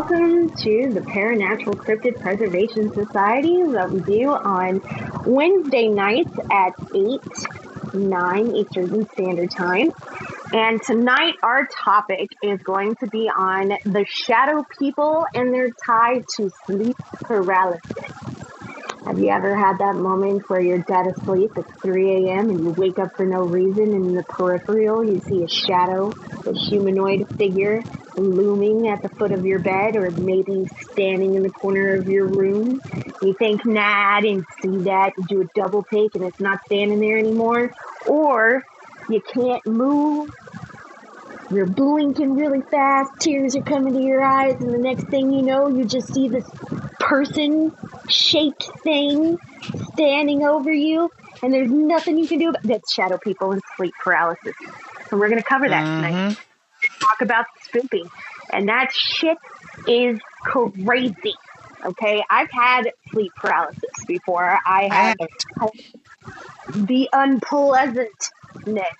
welcome to the Paranatural Cryptid Preservation Society that we do on Wednesday nights at 9 Eastern Standard Time. And tonight our topic is going to be on the shadow people and their tie to sleep paralysis. Have you ever had that moment where you're dead asleep, it's 3 a.m. and you wake up for no reason, and in the peripheral you see a shadow, a humanoid figure looming at the foot of your bed, or maybe standing in the corner of your room? You think, nah, I didn't see that. You do a double take and it's not standing there anymore. Or you can't move, you're blinking really fast, tears are coming to your eyes, and the next thing you know, you just see this person-shaped thing standing over you, and there's nothing you can do about it. That's shadow people and sleep paralysis. And we're going to cover that tonight. Talk about spooping. And that shit is crazy. Okay? I've had sleep paralysis before. I have the unpleasantness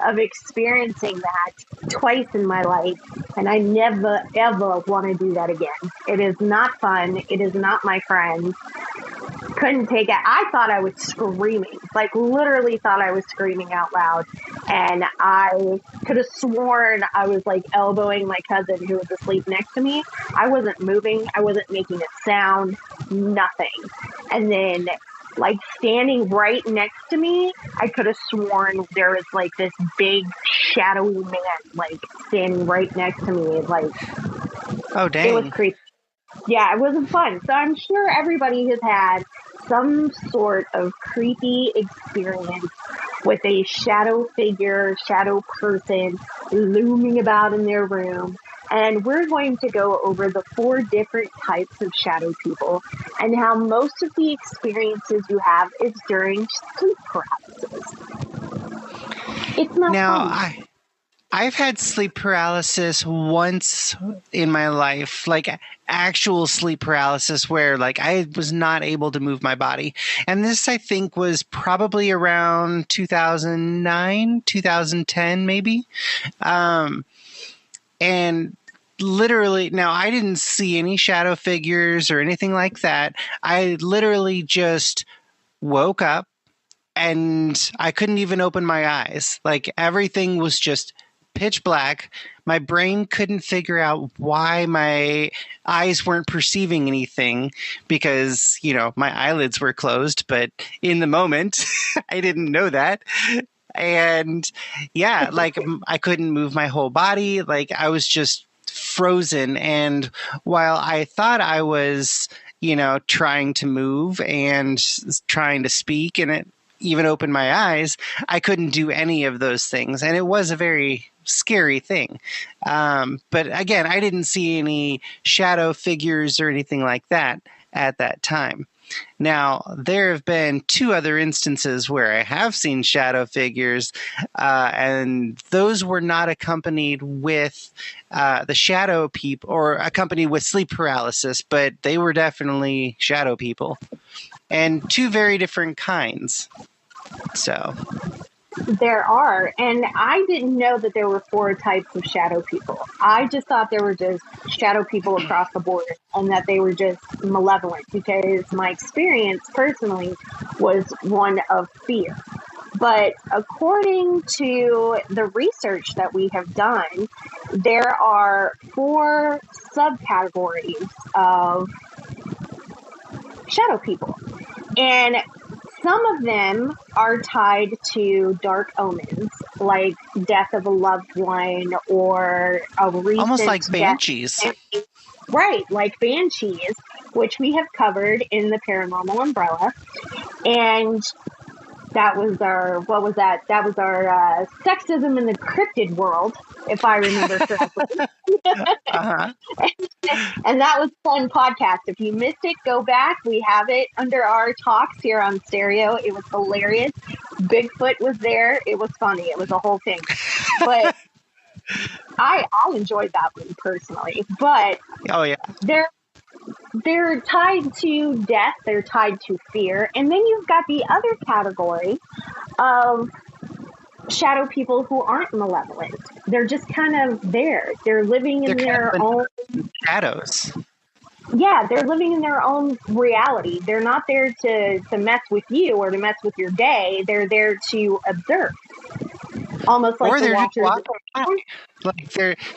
of experiencing that twice in my life, and I never ever want to do that again. It is not fun. It is not my friend. Couldn't take it. I thought I was screaming, like literally thought I was screaming out loud, and I could have sworn I was like elbowing my cousin who was asleep next to me. I wasn't moving. I wasn't making a sound, nothing. And then like standing right next to me, I could have sworn there was like this big shadowy man like standing right next to me. Like, oh dang, it was creepy. Yeah, it wasn't fun. So I'm sure everybody has had some sort of creepy experience with a shadow figure, shadow person looming about in their room. And we're going to go over the 4 different types of shadow people and how most of the experiences you have is during sleep paralysis. It's not fun. I've had sleep paralysis once in my life, like actual sleep paralysis where like I was not able to move my body. And this, I think, was probably around 2009, 2010, maybe. And literally, now I didn't see any shadow figures or anything like that. I literally just woke up and I couldn't even open my eyes. Like everything was just pitch black. My brain couldn't figure out why my eyes weren't perceiving anything because, you know, my eyelids were closed, but in the moment I didn't know that. And yeah, like I couldn't move my whole body. Like I was just frozen. And while I thought I was, you know, trying to move and trying to speak and it even open my eyes, I couldn't do any of those things. And it was a very scary thing. But again, I didn't see any shadow figures or anything like that at that time. Now, there have been 2 other instances where I have seen shadow figures, and those were not accompanied with the shadow people or accompanied with sleep paralysis, but they were definitely shadow people, and 2 very different kinds. So there are, and I didn't know that there were 4 types of shadow people. I just thought there were just shadow people across the board and that they were just malevolent, because my experience personally was one of fear. But according to the research that we have done, there are 4 subcategories of shadow people. And some of them are tied to dark omens, like death of a loved one or a recent almost like banshees. Right, like banshees, which we have covered in the Paranormal Umbrella. And that was our, what was that? That was our sexism in the cryptid world, if I remember correctly. Uh-huh. And that was a fun podcast. If you missed it, go back. We have it under our talks here on Stereo. It was hilarious. Bigfoot was there. It was funny. It was a whole thing. But I enjoyed that one personally. But oh yeah, they're tied to death. They're tied to fear. And then you've got the other category of shadow people who aren't malevolent. They're just kind of there. They're living in their own shadows. Yeah, they're living in their own reality. They're not there to mess with you or to mess with your day. They're there to observe. Almost like the Watchers. Like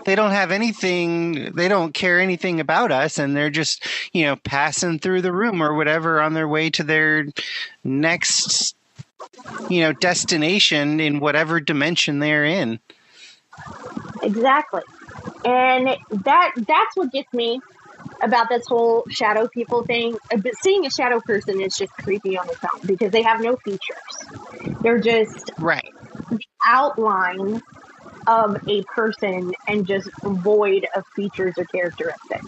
they don't have anything, they don't care anything about us, and they're just, passing through the room or whatever on their way to their next, destination in whatever dimension they're in. Exactly. And that's what gets me about this whole shadow people thing. But seeing a shadow person is just creepy on its own because they have no features. They're just the outline of a person and just void of features or characteristics.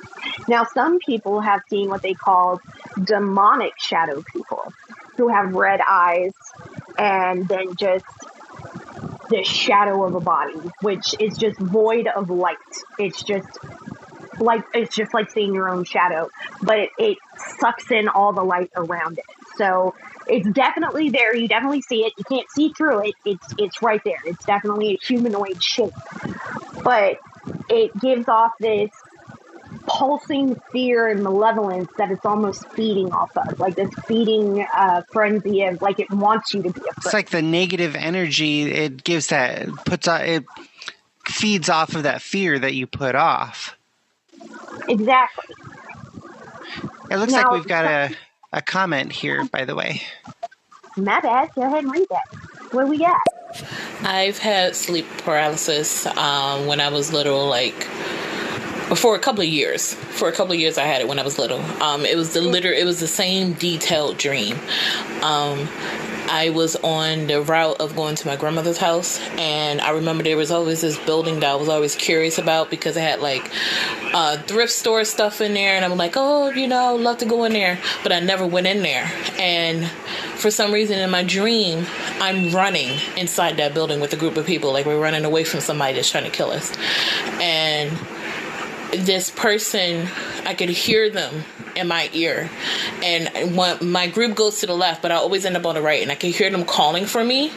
Now, some people have seen what they call demonic shadow people who have red eyes and then just the shadow of a body, which is just void of light. It's just like seeing your own shadow, but it sucks in all the light around it. So it's definitely there. You definitely see it. You can't see through it. It's right there. It's definitely a humanoid shape, but it gives off this pulsing fear and malevolence that it's almost feeding off of, like this feeding frenzy of like it wants you to be afraid. It's like the negative energy it gives it feeds off of that fear that you put off. Exactly. It looks like we've got a comment here, by the way. My bad. Go ahead and read that. What we got? I've had sleep paralysis when I was little, for a couple of years. For a couple of years, I had it when I was little. It was the same detailed dream. I was on the route of going to my grandmother's house, and I remember there was always this building that I was always curious about because it had thrift store stuff in there, and I'm like, love to go in there, but I never went in there. And for some reason in my dream, I'm running inside that building with a group of people, like we're running away from somebody that's trying to kill us. And this person, I could hear them in my ear, and when my group goes to the left, but I always end up on the right, and I can hear them calling for me,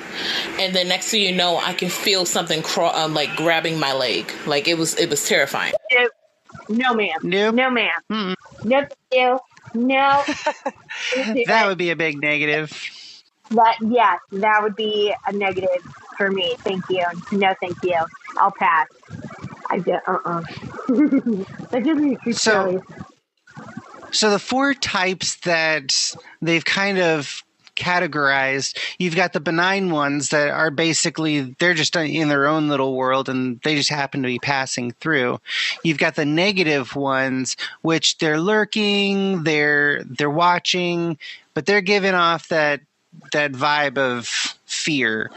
and then next thing you know, I can feel something grabbing my leg. Like it was terrifying. No, ma'am. Nope. No, ma'am. Nope. No. That would be a big negative. That would be a negative for me. Thank you. No, thank you. I'll pass. I did. That gives me a creep. So the four types that they've kind of categorized, you've got the benign ones that are basically, they're just in their own little world and they just happen to be passing through. You've got the negative ones, which they're lurking, they're watching, but they're giving off that vibe of fear.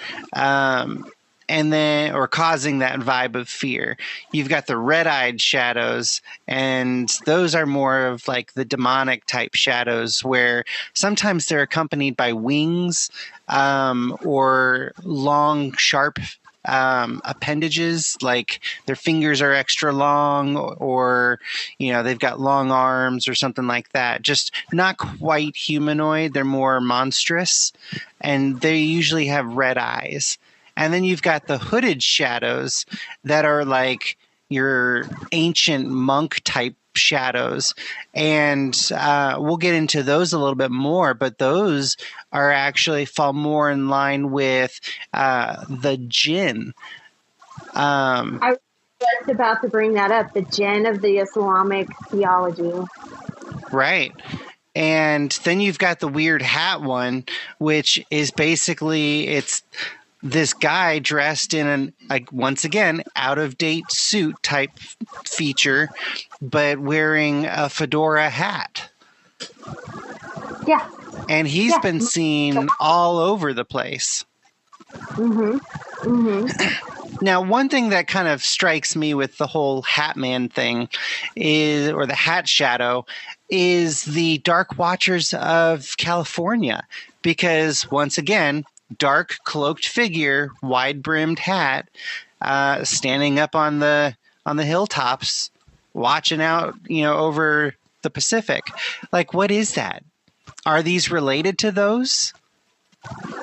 And then, or causing that vibe of fear. You've got the red-eyed shadows, and those are more of like the demonic type shadows, where sometimes they're accompanied by wings or long, sharp appendages, like their fingers are extra long, or they've got long arms or something like that. Just not quite humanoid. They're more monstrous, and they usually have red eyes. And then you've got the hooded shadows that are like your ancient monk type shadows. And we'll get into those a little bit more, but those are actually fall more in line with the jinn. I was just about to bring that up, the jinn of the Islamic theology. Right. And then you've got the weird hat one, which is basically, it's this guy dressed in once again, out-of-date suit type feature, but wearing a fedora hat. Yeah. And he's been seen all over the place. Now, one thing that kind of strikes me with the whole Hat Man thing or the Hat Shadow, is the Dark Watchers of California. Because once again, dark cloaked figure, wide brimmed hat, standing up on the hilltops, watching out, over the Pacific. Like, what is that? Are these related to those?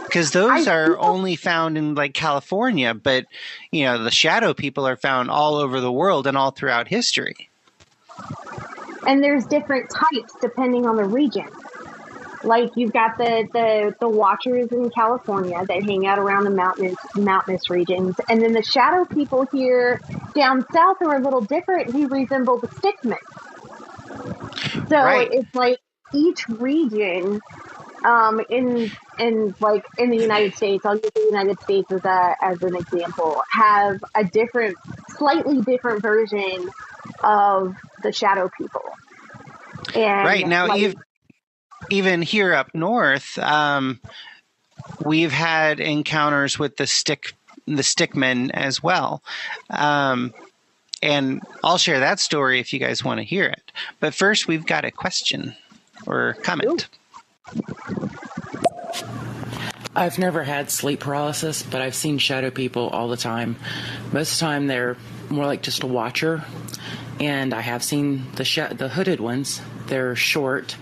Because those are only found in like California, but the shadow people are found all over the world and all throughout history. And there's different types depending on the region. Like you've got the watchers in California that hang out around the mountainous regions, and then the shadow people here down south are a little different. We resemble the Stickmen. So It's like each region in the United States, I'll use the United States as an example, have a slightly different version of the shadow people. And now, even here up north, we've had encounters with the Stickmen as well. And I'll share that story if you guys want to hear it. But first, we've got a question or comment. I've never had sleep paralysis, but I've seen shadow people all the time. Most of the time, they're more like just a watcher. And I have seen the hooded ones. They're short.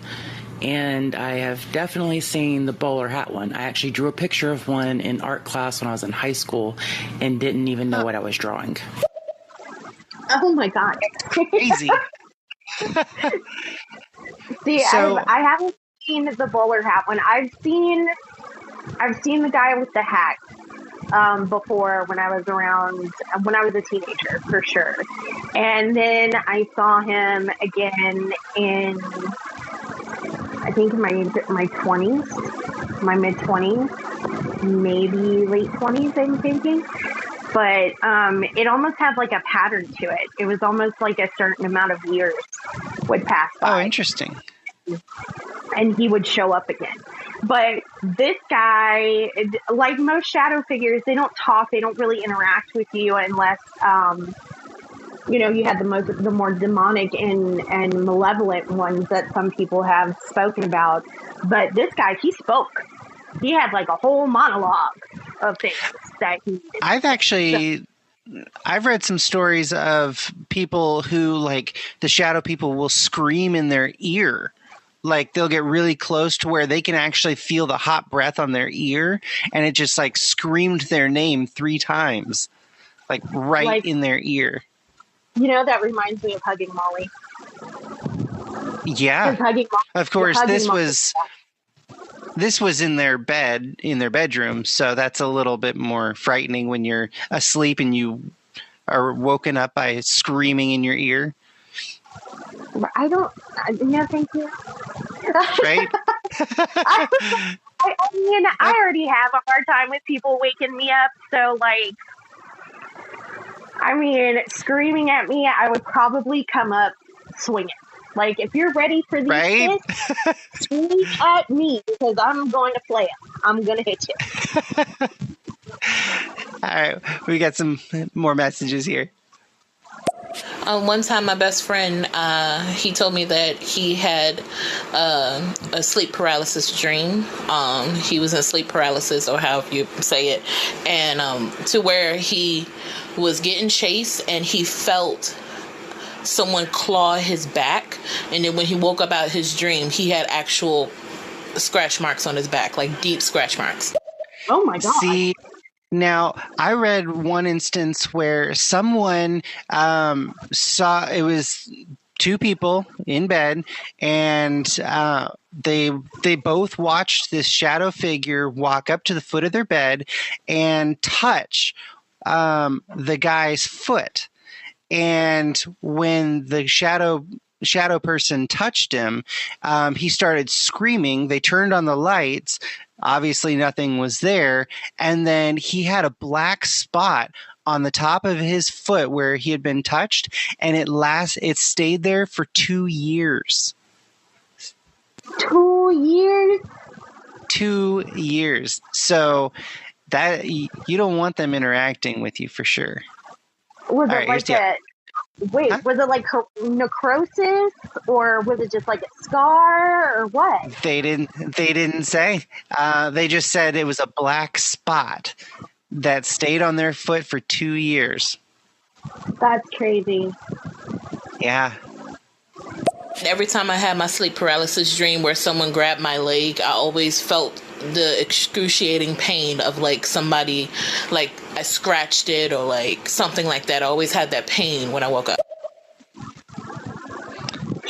And I have definitely seen the bowler hat one. I actually drew a picture of one in art class when I was in high school and didn't even know what I was drawing. Oh my God. Crazy. See, So- I haven't seen the bowler hat one. I've seen the guy with the hat before when I was a teenager, for sure. And then I saw him again in, I think, my mid-20s, maybe late 20s, I'm thinking. But it almost had like a pattern to it. It was almost like a certain amount of years would pass by. Oh, interesting. And he would show up again. But this guy, like most shadow figures, they don't talk. They don't really interact with you unless, you had the more demonic and malevolent ones that some people have spoken about. But this guy, he spoke. He had like a whole monologue of things that he did. I've read some stories of people who, like, the shadow people will scream in their ear. Like, they'll get really close to where they can actually feel the hot breath on their ear, and it just like screamed their name 3 times, like in their ear. That reminds me of Hugging Molly. Yeah. Of course, this was in their bedroom, so that's a little bit more frightening when you're asleep and you are woken up by screaming in your ear. No, thank you. Right? I already have a hard time with people waking me up, so screaming at me, I would probably come up swinging. Like, if you're ready for these hits, swing at me, because I'm going to play it. I'm going to hit you. All right, we got some more messages here. One time, my best friend, he told me that he had a sleep paralysis dream. He was in sleep paralysis, or however you say it, and to where he was getting chased, and he felt someone claw his back, and then when he woke up out of his dream, he had actual scratch marks on his back, like deep scratch marks. Oh my God. See, now I read one instance where someone saw, it was 2 people in bed, and they both watched this shadow figure walk up to the foot of their bed and touch the guy's foot. And when the shadow person touched him, he started screaming. They turned on the lights. Obviously, nothing was there. And then he had a black spot on the top of his foot where he had been touched, and it stayed there for 2 years. 2 years? 2 years. So that you don't want them interacting with you for sure. Was it was it like necrosis, or was it just like a scar, or what? They didn't say. They just said it was a black spot that stayed on their foot for 2 years. That's crazy. Yeah. Every time I had my sleep paralysis dream where someone grabbed my leg, I always felt the excruciating pain of like somebody, like I scratched it or like something like that. I always had that pain when I woke up.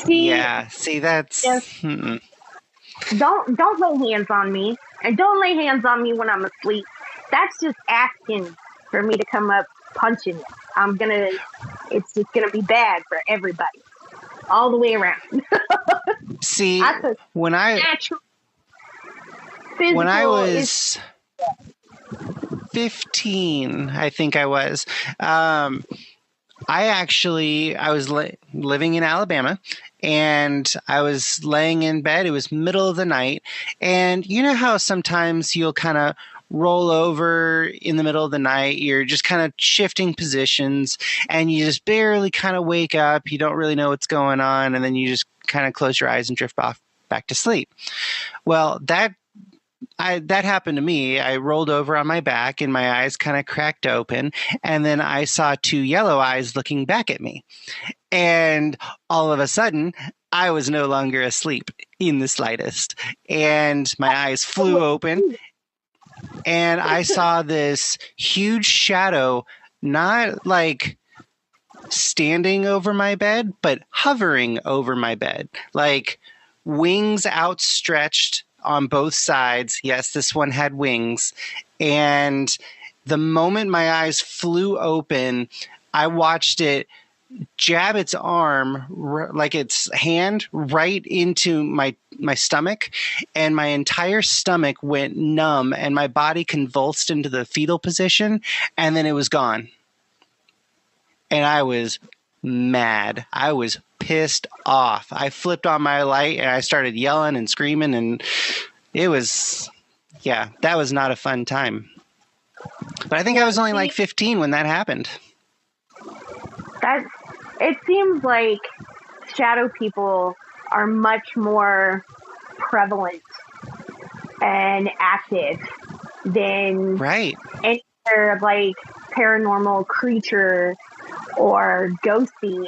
See, that's... Don't lay hands on me, and don't lay hands on me when I'm asleep. That's just asking for me to come up punching you. It's just gonna be bad for everybody, all the way around. See, when I was 15, I think I was. I was living in Alabama, and I was laying in bed. It was middle of the night, and you know how sometimes you'll kind of roll over in the middle of the night. You're just kind of shifting positions, and you just barely kind of wake up. You don't really know what's going on, and then you just kind of close your eyes and drift off back to sleep. Well, that happened to me. I rolled over on my back and my eyes kind of cracked open, and then I saw two yellow eyes looking back at me. And all of a sudden, I was no longer asleep in the slightest. And my eyes flew open, and I saw this huge shadow, not like standing over my bed, but hovering over my bed, like wings outstretched on both sides. Yes, this one had wings. And the moment my eyes flew open, I watched it jab its arm, like its hand, right into my stomach. And my entire stomach went numb, and my body convulsed into the fetal position. And then it was gone. And I was mad. I was pissed off. I flipped on my light and I started yelling and screaming, and it was, that was not a fun time. But I think I was only like 15 when that happened. It seems like shadow people are much more prevalent and active than any other like paranormal creature or ghosty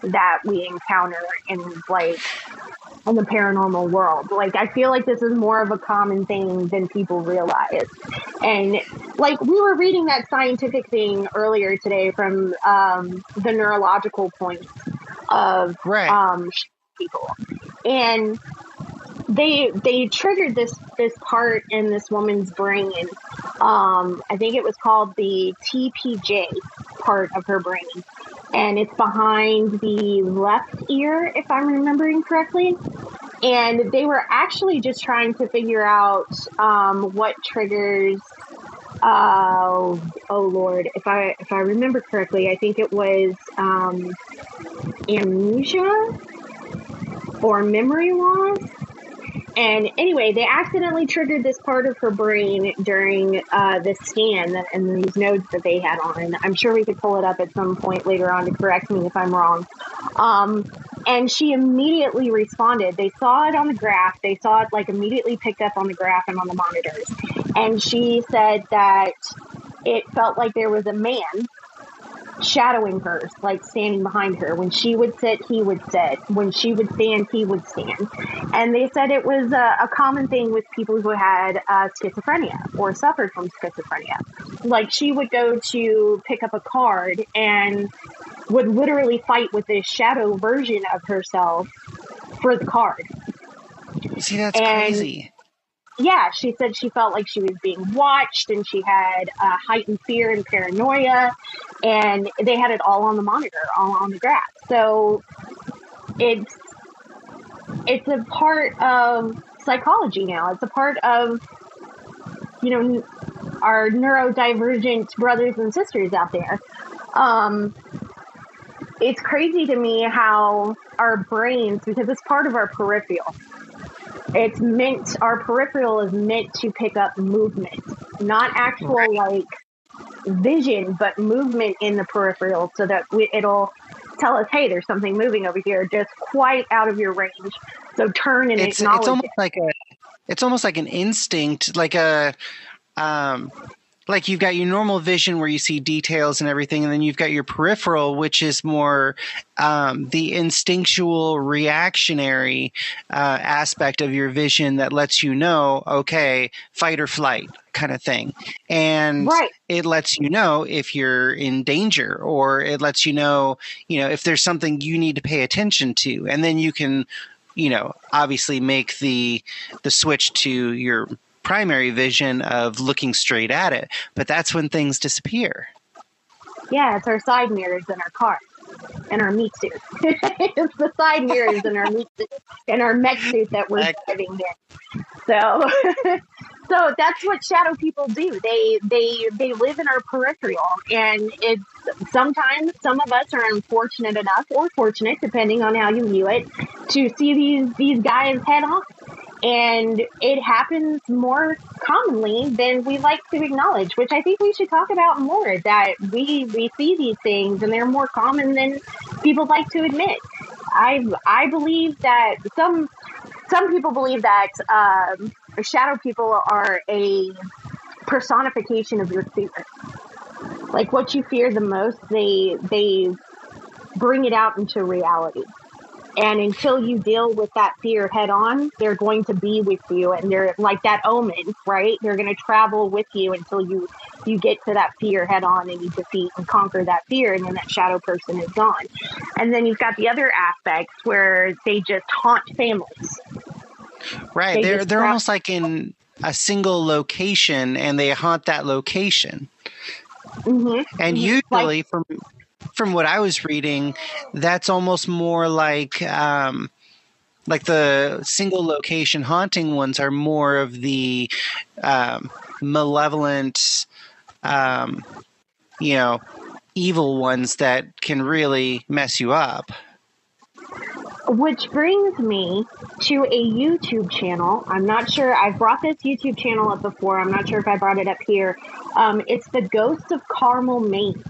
that we encounter in the paranormal world. Like, I feel like this is more of a common thing than people realize. And like, we were reading that scientific thing earlier today from the neurological points of people, and they triggered this part in this woman's brain. I think it was called the TPJ part of her brain, and it's behind the left ear, if I'm remembering correctly. And they were actually just trying to figure out what triggers. Oh Lord, if I remember correctly, I think it was amnesia or memory loss. And anyway, they accidentally triggered this part of her brain during this scan and these nodes that they had on. I'm sure we could pull it up at some point later on to correct me if I'm wrong. And she immediately responded. They saw it on the graph. They saw it like immediately picked up on the graph and on the monitors. And she said that it felt like there was a man shadowing her, like standing behind her. When she would sit, he would sit. When she would stand, he would stand. And they said it was a common thing with people who had schizophrenia or suffered from schizophrenia. Like, she would go to pick up a card and would literally fight with this shadow version of herself for the card. See, that's crazy. Yeah, she said she felt like she was being watched, and she had heightened fear and paranoia, and they had it all on the monitor, all on the graph. So it's a part of psychology now. It's a part of, our neurodivergent brothers and sisters out there. It's crazy to me how our brains, because it's part of our peripheral, our peripheral is meant to pick up movement, not actual vision, but movement in the peripheral, so that it'll tell us, hey, there's something moving over here, just quite out of your range. So turn and acknowledge it. It's almost like an instinct, like a like you've got your normal vision where you see details and everything, and then you've got your peripheral, which is more the instinctual reactionary aspect of your vision that lets you know, okay, fight or flight kind of thing. And it lets you know if you're in danger, or it lets you know, if there's something you need to pay attention to. And then you can, obviously make the switch to your primary vision of looking straight at it. But that's when things disappear. Yeah, it's our side mirrors in our car. And our meat suit. It's the side mirrors in our meat suit, and our mech suit that we're driving in. So that's what shadow people do. They live in our peripheral, and it's sometimes some of us are unfortunate enough, or fortunate, depending on how you view it, to see these guys head on. And it happens more commonly than we like to acknowledge, which I think we should talk about more, that we see these things and they're more common than people like to admit. I believe that some people believe that shadow people are a personification of your fear. Like what you fear the most, they bring it out into reality. And until you deal with that fear head on, they're going to be with you. And they're like that omen, right? They're going to travel with you until you get to that fear head on and you defeat and conquer that fear. And then that shadow person is gone. And then you've got the other aspects where they just haunt families. Right. They're almost like in a single location, and they haunt that location. Mm-hmm. And usually from what I was reading, that's almost more like the single location haunting ones are more of the malevolent, evil ones that can really mess you up. Which brings me to a YouTube channel. I'm not sure. I've brought this YouTube channel up before. I'm not sure if I brought it up here. It's the Ghost of Carmel, Maine.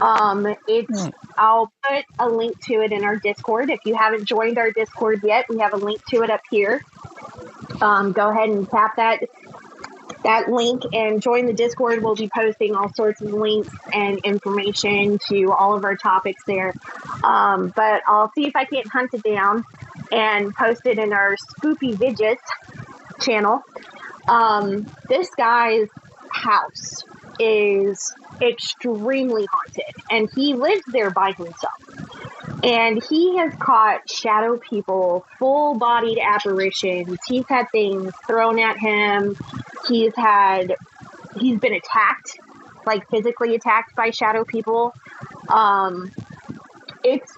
I'll put a link to it in our Discord. If you haven't joined our Discord yet, we have a link to it up here. Go ahead and tap that link and join the Discord. We'll be posting all sorts of links and information to all of our topics there. But I'll see if I can't hunt it down and post it in our Spoopy Vidget channel. This guy's house is extremely haunted, and he lives there by himself. And he has caught shadow people, full-bodied apparitions. He's had things thrown at him. He's been attacked, like physically attacked by shadow people. It's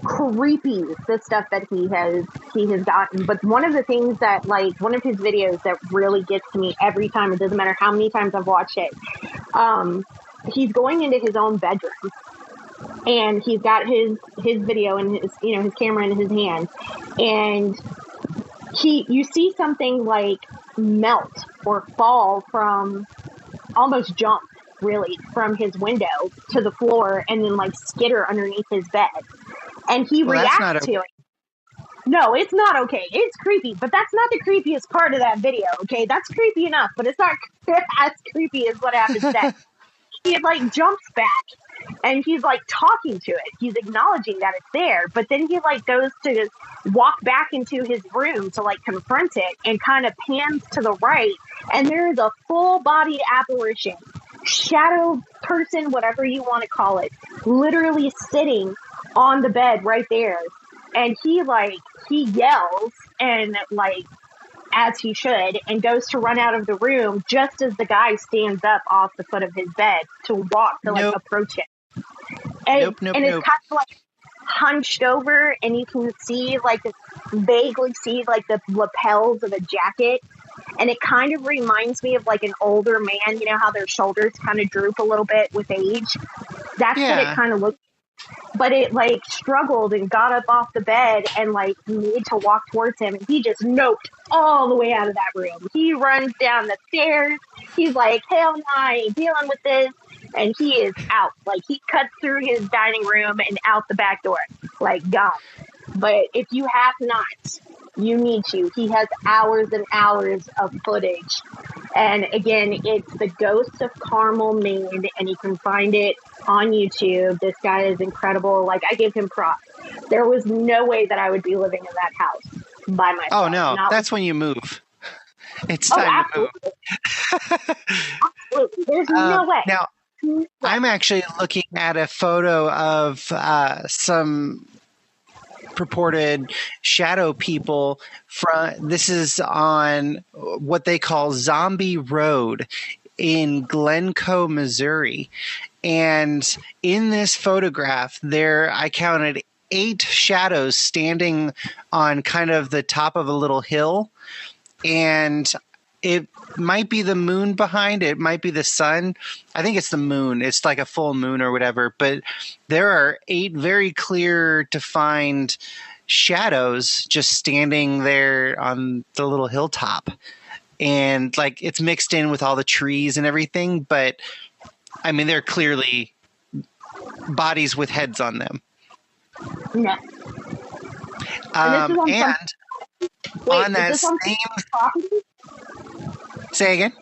creepy, the stuff that he has gotten. But one of the things that, like, one of his videos that really gets to me every time, it doesn't matter how many times I've watched it, he's going into his own bedroom, and he's got his video and his camera in his hand, and you see something like melt or fall from, almost jump really, from his window to the floor, and then like skitter underneath his bed. And he reacts to it. No, it's not okay. It's creepy, but that's not the creepiest part of that video, okay? That's creepy enough, but it's not as creepy as what happens next. He like jumps back, and he's like talking to it. He's acknowledging that it's there, but then he like goes to walk back into his room to like confront it, and kind of pans to the right, and there's a full-bodied apparition, shadow person, whatever you want to call it, literally sitting on the bed right there. And he yells, and like, as he should, and goes to run out of the room just as the guy stands up off the foot of his bed to walk to like approach it. And, it's kind of like hunched over, and you can see vaguely see like the lapels of a jacket. And it kind of reminds me of like an older man, you know how their shoulders kind of droop a little bit with age. That's what it kind of looks like. But it like struggled and got up off the bed and like made to walk towards him, and he just noped all the way out of that room. He runs down the stairs. He's like, hell no, I ain't dealing with this. And he is out. Like, he cuts through his dining room and out the back door, like, gone. But if you have not, you need to. He has hours and hours of footage. And again, it's the Ghost of Carmel, Maine, and you can find it on YouTube. This guy is incredible. Like, I give him props. There was no way that I would be living in that house by myself. Oh no, that's when you move. It's time to move. Absolutely. There's no way. Now, I'm actually looking at a photo of some purported shadow people this is on what they call Zombie Road in Glencoe, Missouri. And in this photograph, I counted 8 shadows standing on kind of the top of a little hill. And it might be the moon behind it. It might be the sun. I think it's the moon. It's like a full moon or whatever. But there are 8 very clear, defined shadows just standing there on the little hilltop. And like it's mixed in with all the trees and everything. But I mean, they're clearly bodies with heads on them. No. On that same property? Say again?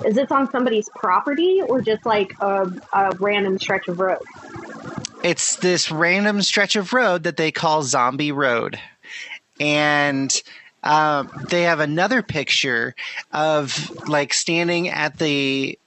Is this on somebody's property or just like a random stretch of road? It's this random stretch of road that they call Zombie Road. And they have another picture of like standing at the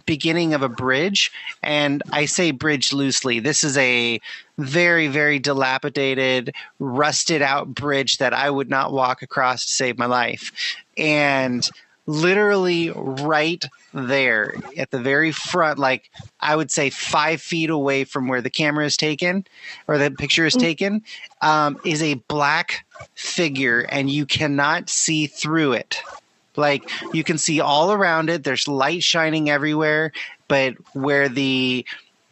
beginning of a bridge. And I say bridge loosely. This is a very, very dilapidated, rusted out bridge that I would not walk across to save my life. And literally right there at the very front, like I would say 5 feet away from where the camera is taken or the picture is taken, is a black figure, and you cannot see through it. Like you can see all around it. There's light shining everywhere, but where the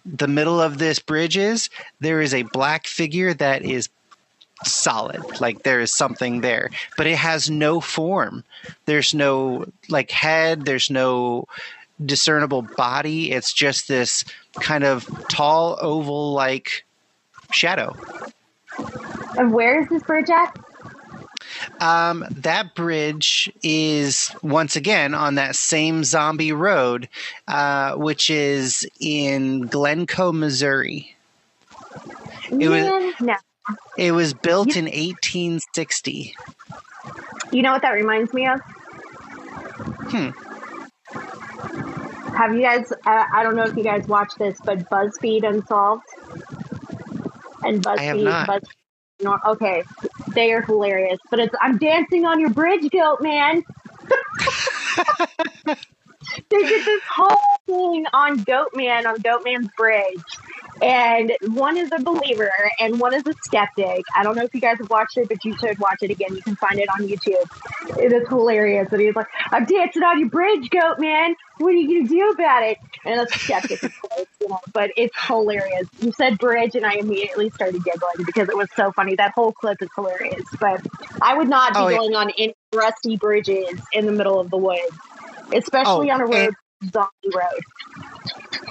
middle of this bridge is, there is a black figure that is solid. Like there is something there, but it has no form. There's no like head. There's no discernible body. It's just this kind of tall oval like shadow. And where is this bridge at? That bridge is once again on that same Zombie Road, which is in Glencoe, Missouri. It was built in 1860. You know what that reminds me of? Have you guys, I don't know if you guys watch this, but BuzzFeed Unsolved? And BuzzFeed. I have not. Okay, they are hilarious. But it's, I'm dancing on your bridge, Goat Man. They did this whole thing on Goatman's bridge. And one is a believer and one is a skeptic. I don't know if you guys have watched it, but you should watch it again. You can find it on YouTube. It is hilarious. And he's like, I'm dancing on your bridge, Goatman. What are you going to do about it? And a skeptic, of course, but it's hilarious. You said bridge, and I immediately started giggling because it was so funny. That whole clip is hilarious. But I would not be going on any rusty bridges in the middle of the woods, especially on a road, Zombie Road.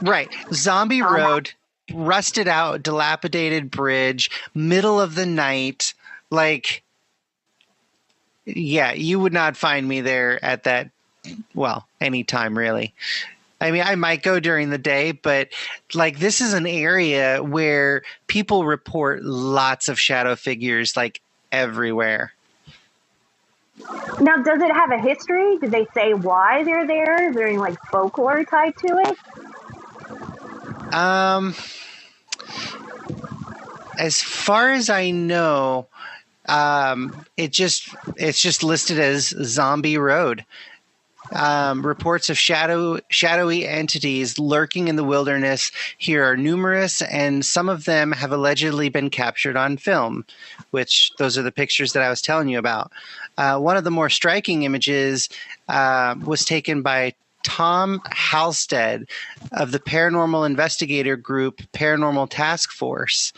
Right. Zombie Road. Rusted out, dilapidated bridge, middle of the night. Like, yeah, you would not find me there at that, well, anytime really. I mean, I might go during the day, but like this is an area where people report lots of shadow figures like everywhere. Now, does it have a history? Did they say why they're there? Is there any like folklore tied to it? As far as I know, it's just listed as Zombie Road. Reports of shadowy entities lurking in the wilderness here are numerous, and some of them have allegedly been captured on film, which those are the pictures that I was telling you about. One of the more striking images was taken by Tom Halstead of the paranormal investigator group Paranormal Task Force.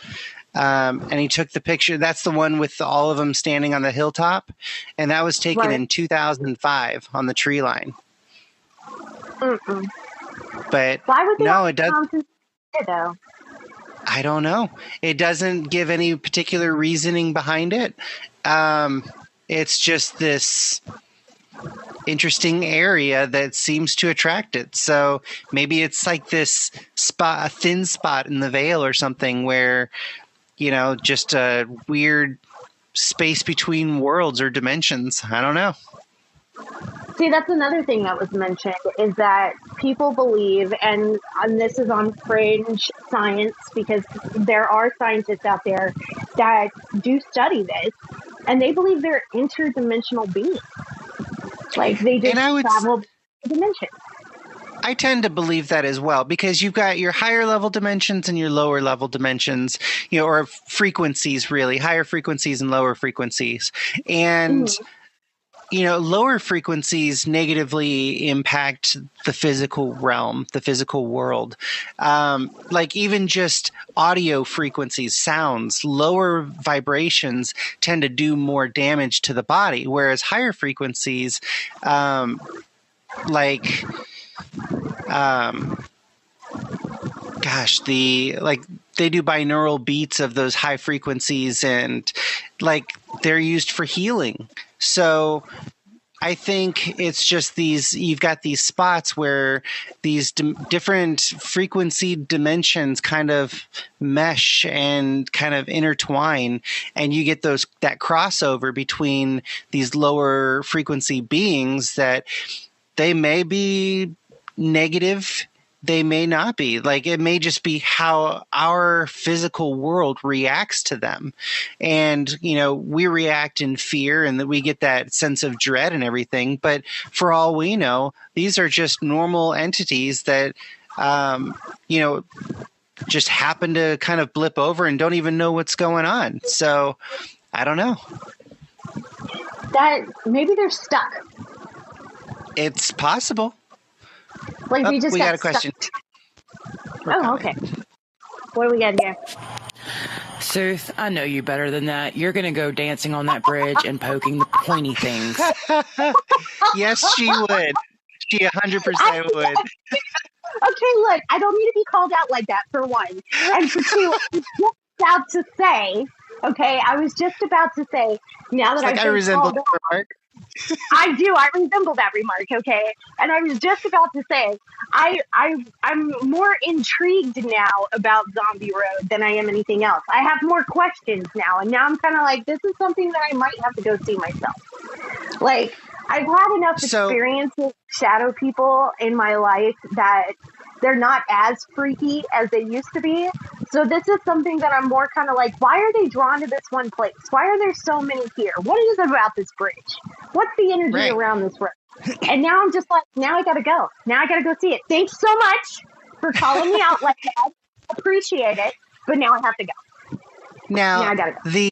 And he took the picture. That's the one with all of them standing on the hilltop. And that was taken in 2005 on the tree line. Mm-mm. But why would they it doesn't. Though? I don't know. It doesn't give any particular reasoning behind it. It's just this interesting area that seems to attract it. So maybe it's like this spot, a thin spot in the veil or something where, just a weird space between worlds or dimensions. I don't know. See, that's another thing that was mentioned, is that people believe, and this is on fringe science, because there are scientists out there that do study this, and they believe they're interdimensional beings. Like, they just travel dimensions. I tend to believe that as well, because you've got your higher level dimensions and your lower level dimensions, or frequencies, really, higher frequencies and lower frequencies. And lower frequencies negatively impact the physical realm, the physical world. Like even just audio frequencies, sounds, lower vibrations tend to do more damage to the body, whereas higher frequencies, they do binaural beats of those high frequencies, and they're used for healing. So I think it's just you've got these spots where these different frequency dimensions kind of mesh and kind of intertwine, and you get that crossover between these lower frequency beings that they may be negative, they may not be. It may just be how our physical world reacts to them. And, we react in fear, and that we get that sense of dread and everything. But for all we know, these are just normal entities that, just happen to kind of blip over and don't even know what's going on. So I don't know. That maybe they're stuck. It's possible. We just got a question. Oh, okay. What do we got here? Sooth, I know you better than that. You're going to go dancing on that bridge and poking the pointy things. Yes, she would. She 100% would. Okay, look, I don't need to be called out like that, for one. And for two, I was just about to say, now that I resemble that remark. I do. I resemble that remark, okay? And I was just about to say, I'm more intrigued now about Zombie Road than I am anything else. I have more questions now, and now I'm kind of like, this is something that I might have to go see myself. I've had enough experience with shadow people in my life that they're not as freaky as they used to be. So this is something that I'm more kind of like, why are they drawn to this one place? Why are there so many here? What is it about this bridge? What's the energy around this road? And now I'm just like, now I gotta go. Now I gotta go see it. Thanks so much for calling me out like that. Appreciate it. But now I have to go. Now I gotta go.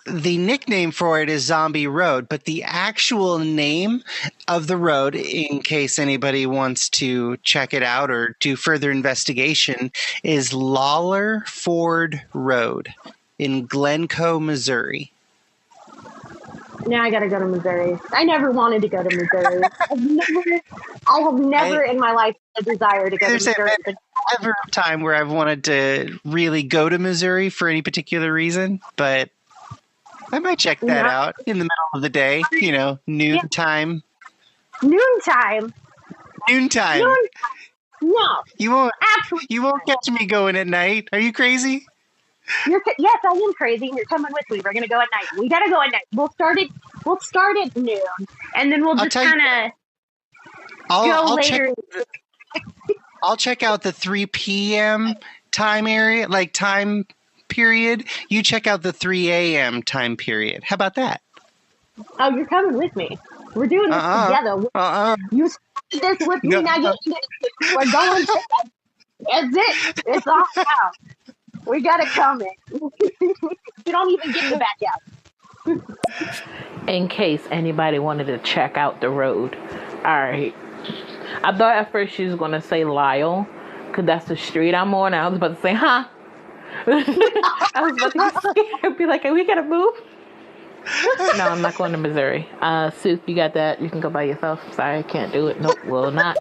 The nickname for it is Zombie Road, but the actual name of the road, in case anybody wants to check it out or do further investigation, is Lawler Ford Road in Glencoe, Missouri. Now I gotta go to Missouri. I never wanted to go to Missouri. I have never in my life a desire to go to Missouri. There's never a time where I've wanted to really go to Missouri for any particular reason, but I might check that out in the middle of the day, noontime. Noontime? No. You won't catch me going at night. Are you crazy? Yes, I am crazy, and you're coming with me. We're going to go at night. We got to go at night. We'll start at noon, and then we'll just kind of go later. I'll check out the 3 p.m. time area, time period. You check out the 3 a.m. time period. How about that? Oh, you're coming with me. We're doing this together. You started this with me, now we're going to That's it. It's all out. We got it coming. You don't even get the back out. In case anybody wanted to check out the road. All right. I thought at first she was going to say Lyle, because that's the street I'm on. I was about to say, huh? I was about to get scared, be like, we gotta move. No, I'm not going to Missouri. Sooth, you got that? You can go by yourself. Sorry, I can't do it. Nope, will not.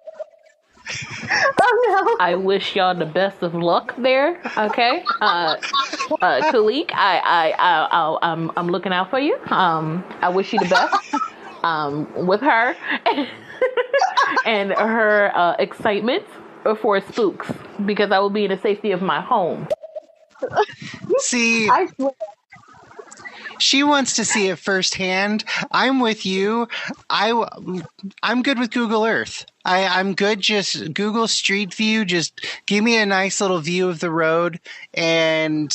Oh no! I wish y'all the best of luck there. Okay, Khelek, I'm looking out for you. I wish you the best. with her and her excitement for spooks, because I will be in the safety of my home. See, I swear. she wants to see it firsthand. I'm with you. I'm good with Google Earth. I'm good. Just Google Street View. Just give me a nice little view of the road, and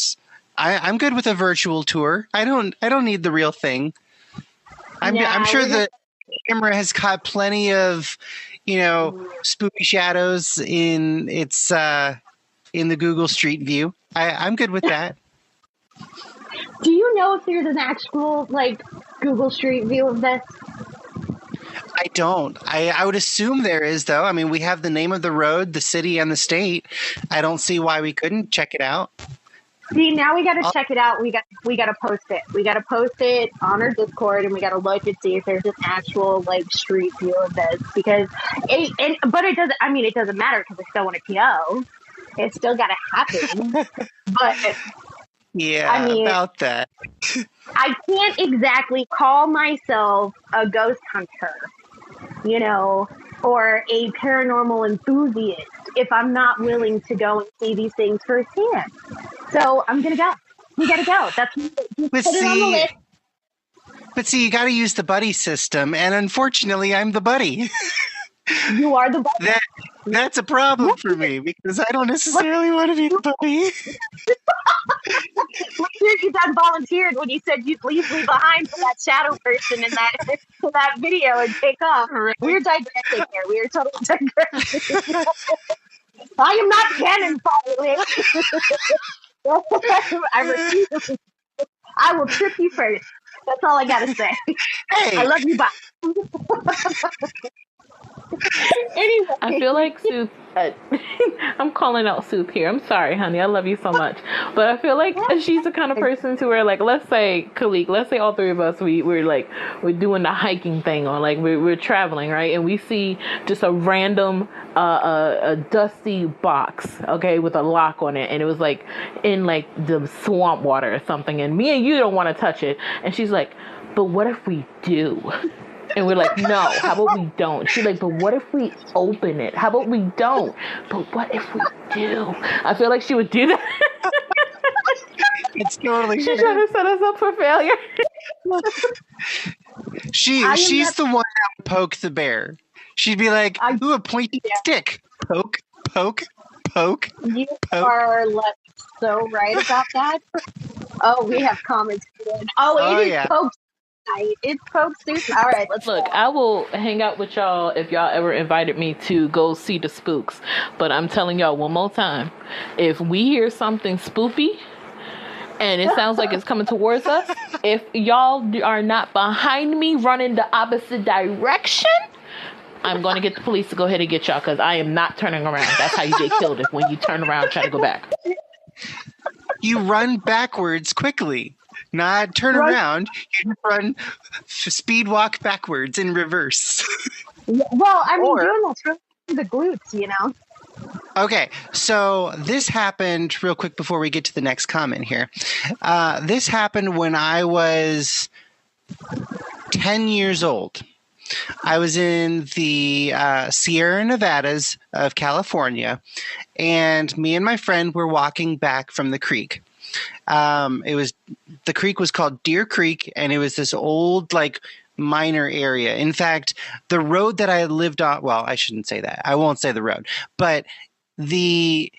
I'm good with a virtual tour. I don't need the real thing. I'm sure the camera has caught plenty of, spooky shadows in its in the Google Street View. I'm good with that. Do you know if there's an actual Google Street View of this? I don't. I would assume there is, though. I mean, we have the name of the road, the city, and the state. I don't see why we couldn't check it out. See, now we got to check it out. We got to post it. We got to post it on our Discord, and we got to look and see if there's an actual street view of this. Because but it doesn't. I mean, it doesn't matter because I still want to go. It's still got to happen. But yeah, I mean, about that. I can't exactly call myself a ghost hunter, or a paranormal enthusiast if I'm not willing to go and see these things firsthand. So I'm gonna go. We gotta go. That's put it on the list. But see, you got to use the buddy system, and unfortunately, I'm the buddy. You are the buddy. That's a problem for me because I don't necessarily want to be the buddy. You done volunteered when you said you'd leave me behind for that shadow person in that video and take off. Right. We're digressing here. We are totally digressing. I am not canon following. I refuse. I will trip you first. That's all I gotta say. Hey. I love you. Bye. Anyway. I feel like Sooth. I'm calling out Sooth here. I'm sorry, honey. I love you so much, but I feel like she's the kind of person to where, let's say Khelek, let's say all three of us, we're doing the hiking thing, or we're traveling, right? And we see just a random a dusty box, okay, with a lock on it, and it was in the swamp water or something, and me and you don't want to touch it, and she's like, but what if we do? And we're like, no, how about we don't? She's like, but what if we open it? How about we don't? But what if we do? I feel like she would do that. It's totally She's trying to set us up for failure. She's the one that would poke the bear. She'd be like, ooh, a pointy stick. Poke, poke, poke. You poke. are so right about that. Oh, we have comments. Oh, it is yeah. poke. It's poke season. All right, let's look. I will hang out with y'all if y'all ever invited me to go see the spooks. But I'm telling y'all one more time, if we hear something spoopy and it sounds like it's coming towards us, if y'all are not behind me running the opposite direction, I'm going to get the police to go ahead and get y'all, because I am not turning around. That's how you get killed, if when you turn around and try to go back. You run backwards quickly. Not turn around. You just run, speed walk backwards in reverse. Well, I mean, doing that's really the glutes, Okay, so this happened real quick before we get to the next comment here. This happened when I was 10 years old. I was in the Sierra Nevadas of California, and me and my friend were walking back from the creek. The creek was called Deer Creek, and it was this old minor area. In fact, the road that I lived on, well, I shouldn't say that. I won't say the road, but the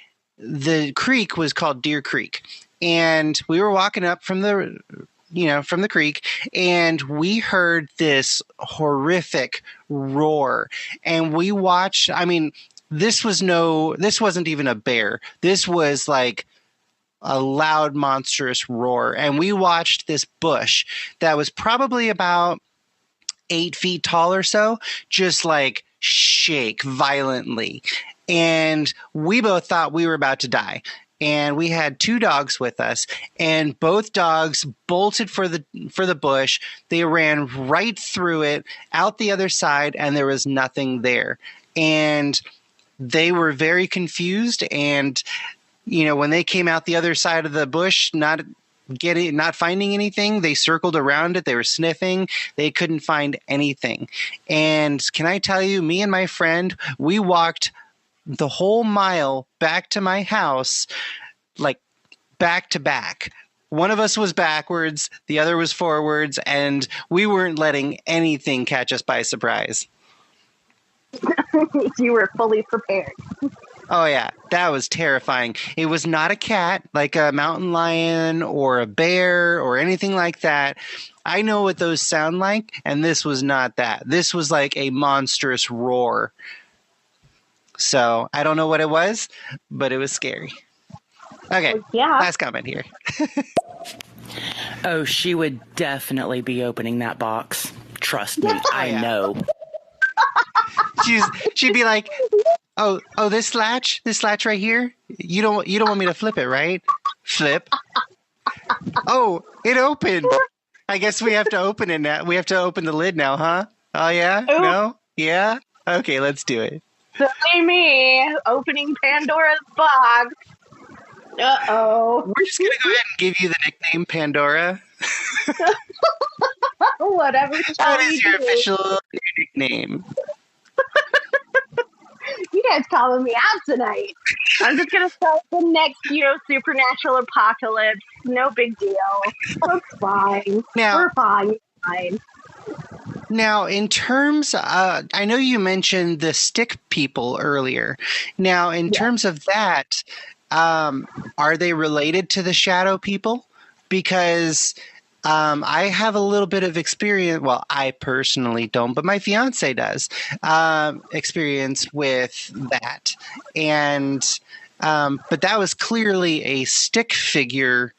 creek was called Deer Creek, and we were walking up from the creek, and we heard this horrific roar, and we watched. I mean, this wasn't even a bear. This was a loud, monstrous roar. And we watched this bush that was probably about 8 feet tall or so, just shake violently. And we both thought we were about to die. And we had 2 dogs with us, and both dogs bolted for the bush. They ran right through it, out the other side, and there was nothing there. And they were very confused, and when they came out the other side of the bush, not not finding anything. They circled around it. They were sniffing. They couldn't find anything. And can I tell you, me and my friend, we walked the whole mile back to my house, like back to back. One of us was backwards, the other was forwards, and we weren't letting anything catch us by surprise. You were fully prepared. Oh, yeah. That was terrifying. It was not a cat, like a mountain lion or a bear or anything like that. I know what those sound like, and this was not that. This was like a monstrous roar. So I don't know what it was, but it was scary. Okay, yeah. Last comment here. Oh, she would definitely be opening that box. Trust me, I know. She'd be like, oh, this latch right here. You don't want me to flip it, right? Flip. Oh, it opened. I guess we have to open it now. We have to open the lid now, huh? Oh yeah, Ooh. No, yeah. Okay, let's do it. Silly me, opening Pandora's box. Uh-oh. We're just going to go ahead and give you the nickname Pandora. Whatever. That is your official nickname. You guys calling me out tonight. I'm just going to start the next, supernatural apocalypse. No big deal. It's fine. We're fine. Now, in terms, I know you mentioned the stick people earlier. Now, in terms of that, are they related to the shadow people? Because I have a little bit of experience. Well, I personally don't, but my fiance does experience with that. And but that was clearly a stick figure,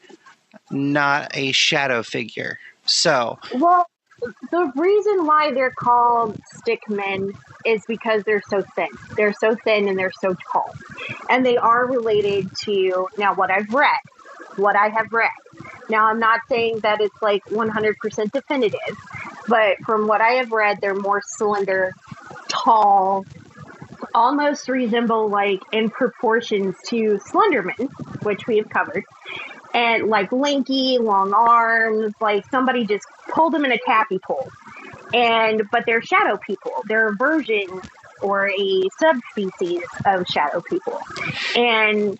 not a shadow figure. So, well, the reason why they're called stickmen is because they're so thin. They're so thin and they're so tall. And they are related to, now what I have read. Now, I'm not saying that it's like 100% definitive, but from what I have read, they're more slender, tall, almost resemble like in proportions to Slenderman, which we have covered. And like lanky, long arms, like somebody just pulled them in a taffy pole. But they're shadow people. They're a version or a subspecies of shadow people. And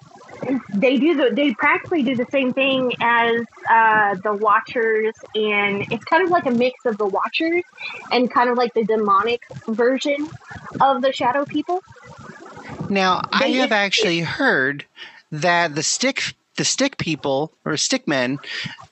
they practically do the same thing as the Watchers, and it's kind of like a mix of the Watchers and kind of like the demonic version of the shadow people. Now, I have actually heard that the stick people or stickmen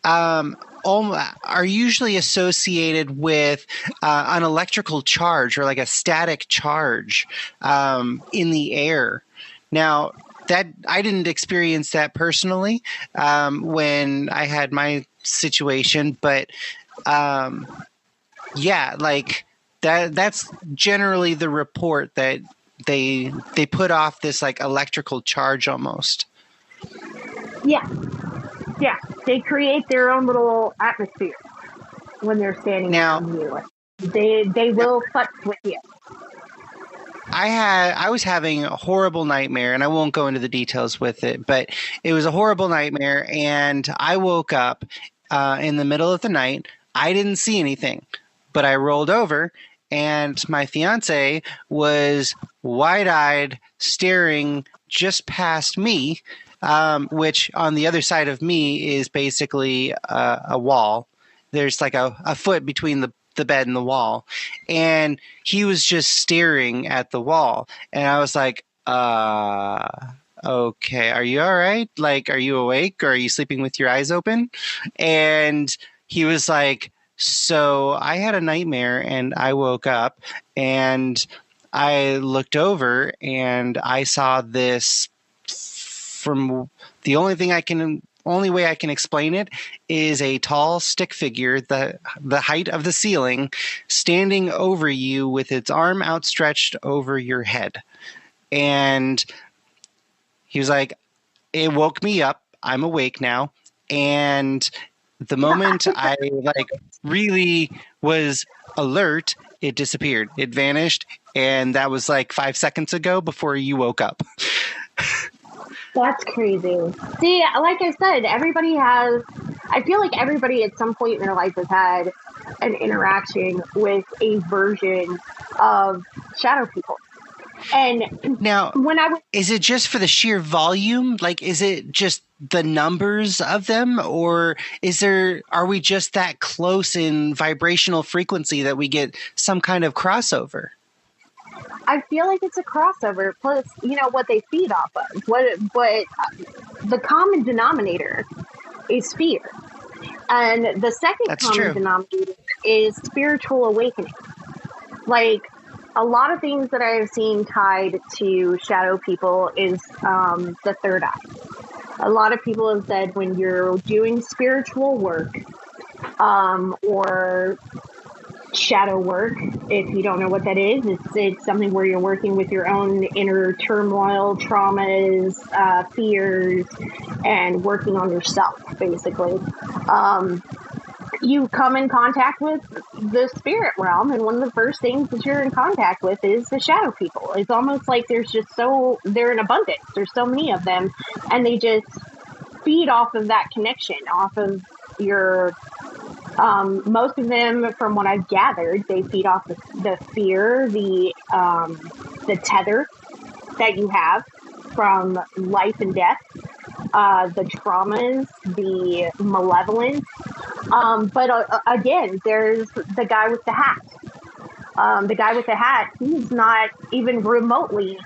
are usually associated with an electrical charge or like a static charge in the air. Now, that I didn't experience that personally when I had my situation, but like that's generally the report, that they put off this like electrical charge almost. Yeah, they create their own little atmosphere when they're standing around you. They will fuck with you. I was having a horrible nightmare, and I won't go into the details with it, but it was a horrible nightmare, and I woke up in the middle of the night. I didn't see anything, but I rolled over, and my fiance was wide-eyed, staring just past me, which on the other side of me is basically a wall. There's like a foot between the bed and the wall, and he was just staring at the wall, and I was like, okay, are you all right? Like, are you awake, or are you sleeping with your eyes open? And he was like, so I had a nightmare, and I woke up, and I looked over, and I saw this. From the only way I can explain it is a tall stick figure, the height of the ceiling, standing over you with its arm outstretched over your head. And he was like, it woke me up. I'm awake now. And the moment I like really was alert, it disappeared. It vanished. And that was like 5 seconds ago before you woke up. That's crazy. See, like I said, everybody has I feel like everybody at some point in their life has had an interaction with a version of shadow people. And now, when I was, is it just for the sheer volume? Like, is it just the numbers of them, or are we just that close in vibrational frequency that we get some kind of crossover? I feel like it's a crossover. Plus, what they feed off of. What the common denominator is fear, and the second common denominator is spiritual awakening. Like, a lot of things that I have seen tied to shadow people is the third eye. A lot of people have said when you're doing spiritual work or shadow work, if you don't know what that is, it's something where you're working with your own inner turmoil, traumas, fears, and working on yourself, basically. You come in contact with the spirit realm, and one of the first things that you're in contact with is the shadow people. It's almost like they're in abundance. There's so many of them, and they just feed off of that connection, off of your, most of them, from what I've gathered, they feed off the fear, the tether that you have from life and death, the traumas, the malevolence. But again, there's the guy with the hat. The guy with the hat, he's not even remotely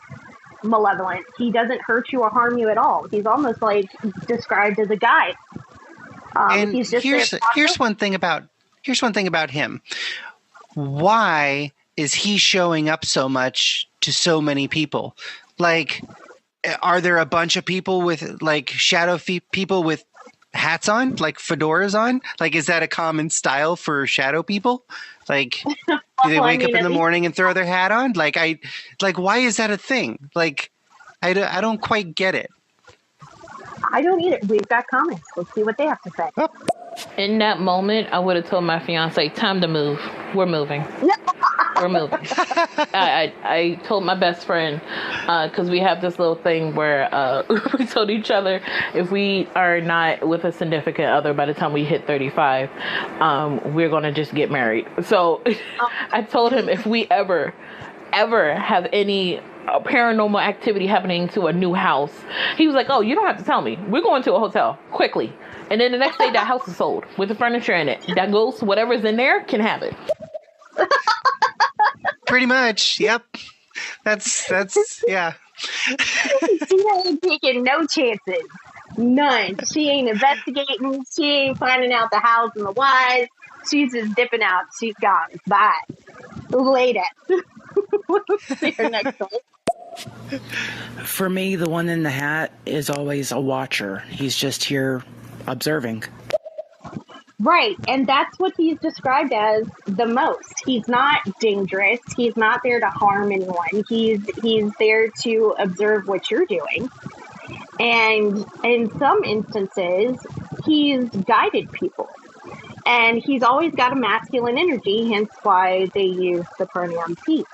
malevolent. He doesn't hurt you or harm you at all. He's almost like described as a guide. And he's just here's one thing about him. Why is he showing up so much to so many people? Like, are there a bunch of people with like shadow people with hats on, like fedoras on? Like, is that a common style for shadow people? Like, do they wake up in the morning and throw their hat on? Like, why is that a thing? Like, I don't quite get it. I don't either. We've got comments. Let's see what they have to say. Oh. In that moment, I would have told my fiance, time to move. We're moving. We're moving. I told my best friend, because we have this little thing where we told each other if we are not with a significant other by the time we hit 35, we're going to just get married. So I told him if we ever have any paranormal activity happening to a new house, he was like, oh, you don't have to tell me. We're going to a hotel quickly. And then the next day that house is sold with the furniture in it. That ghost, whatever's in there, can have it. Pretty much. Yep. That's yeah. She ain't taking no chances. None. She ain't investigating. She ain't finding out the hows and the whys. She's just dipping out. She's gone. Bye. Later. See her next one. For me, the one in the hat is always a watcher. He's just here observing. Right, and that's what he's described as the most. He's not dangerous. He's not there to harm anyone. He's there to observe what you're doing. And in some instances, he's guided people. And he's always got a masculine energy, hence why they use the pronoun he.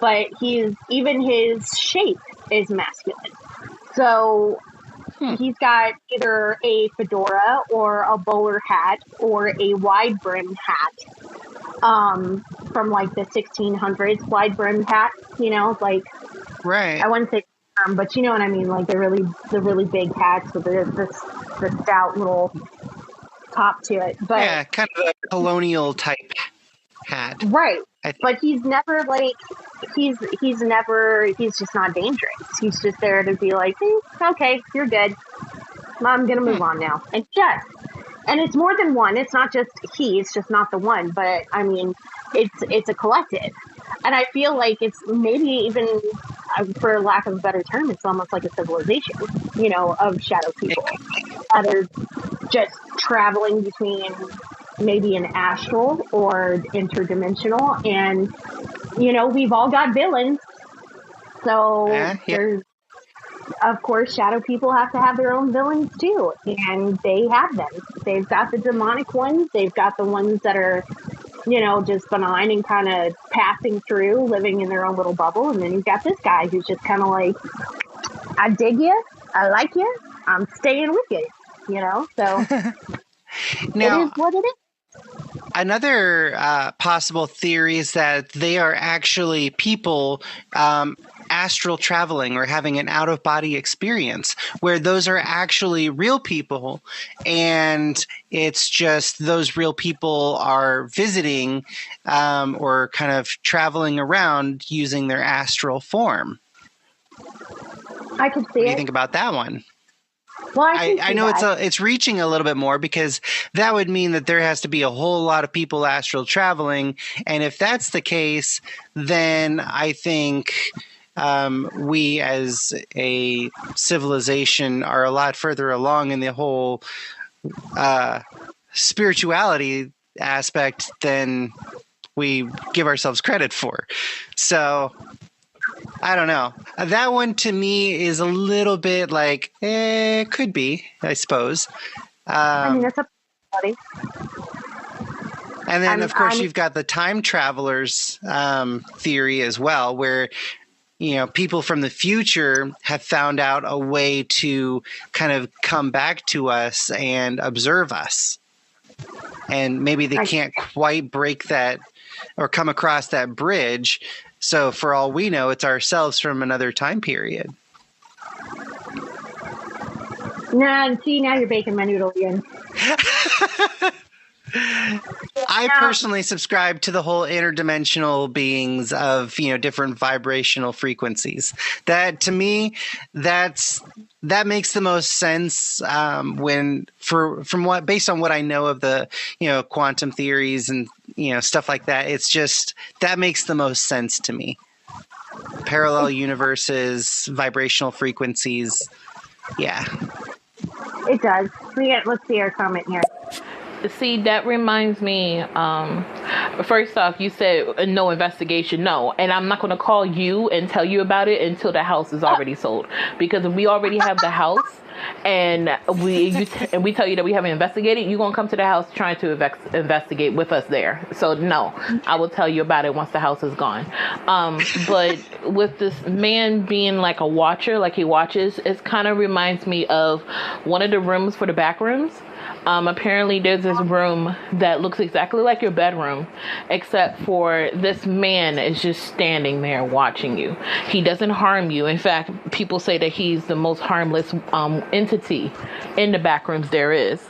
But even his shape is masculine. So he's got either a fedora or a bowler hat or a wide brim hat from like the 1600s wide brim hat, like, right. I wouldn't say but you know what I mean, like the really big hats with the stout little top to it. But yeah, kind of a colonial type hat. Right. But he's never like he's just not dangerous. He's just there to be like, okay, you're good. I'm gonna move on now. And it's more than one. It's not just it's just not the one, but I mean it's a collective. And I feel like it's maybe even, for lack of a better term, it's almost like a civilization, of shadow people that are just traveling between maybe an astral or interdimensional. And, we've all got villains. So there's, of course, shadow people have to have their own villains too. And they have them. They've got the demonic ones. They've got the ones that are, just benign and kind of passing through, living in their own little bubble. And then you've got this guy who's just kind of like, I dig you. I like you. I'm staying with you. So Now, it is what it is. another possible theory is that they are actually people astral traveling or having an out-of-body experience, where those are actually real people, and it's just those real people are visiting or kind of traveling around using their astral form. I could see What do it. you think about that one? Well, I know it's reaching a little bit more, because that would mean that there has to be a whole lot of people astral traveling. And if that's the case, then I think we as a civilization are a lot further along in the whole spirituality aspect than we give ourselves credit for. So I don't know. That one to me is a little bit like, could be, I suppose. I mean, that's a possibility. And then, of course, you've got the time travelers theory as well, where, people from the future have found out a way to kind of come back to us and observe us. And maybe they can't quite break that or come across that bridge. So for all we know, it's ourselves from another time period. Nah, see, now you're baking my noodle again. I personally subscribe to the whole interdimensional beings of, different vibrational frequencies. That, to me, that makes the most sense based on what I know of the, quantum theories and, stuff like that. It's just, that makes the most sense to me. Parallel universes, vibrational frequencies. Yeah. It does. Let's see our comment here. See, that reminds me, first off, you said no investigation. No. And I'm not going to call you and tell you about it until the house is already sold. Because if we already have the house and we tell you that we haven't investigated, you're going to come to the house trying to investigate with us there. So no, I will tell you about it once the house is gone. But with this man being like a watcher, like he watches, it kind of reminds me of one of the rooms for the back rooms. Apparently there's this room that looks exactly like your bedroom, except for this man is just standing there watching you. He doesn't harm you. In fact, people say that he's the most harmless entity in the back rooms there is.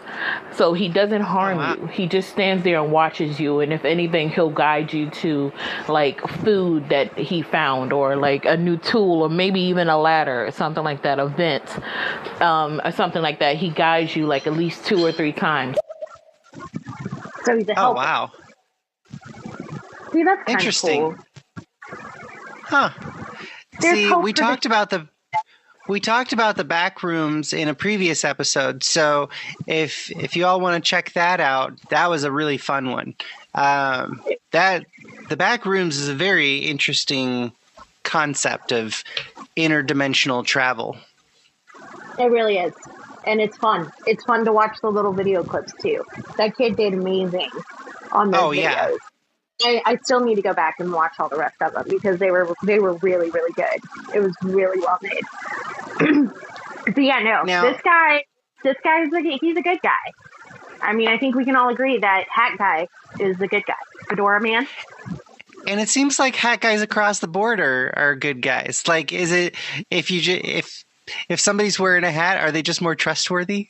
So he doesn't harm you. He just stands there and watches you. And if anything, he'll guide you to like food that he found, or like a new tool, or maybe even a ladder or something like that, a vent, or something like that. He guides you like at least 2 or 3 times. So he's a helper. Oh, wow. See, that's kind interesting. of cool. Huh. See, we talked about the back rooms in a previous episode. So if you all want to check that out, that was a really fun one. The back rooms is a very interesting concept of interdimensional travel. It really is. And it's fun. It's fun to watch the little video clips too. That kid did amazing on those videos. Yeah. I still need to go back and watch all the rest of them because they were really, really good. It was really well made. So yeah, no, now, this guy's he's a good guy. I mean, I think we can all agree that Hat Guy is the good guy. Fedora Man. And it seems like hat guys across the board are good guys. Like, is it if somebody's wearing a hat, are they just more trustworthy?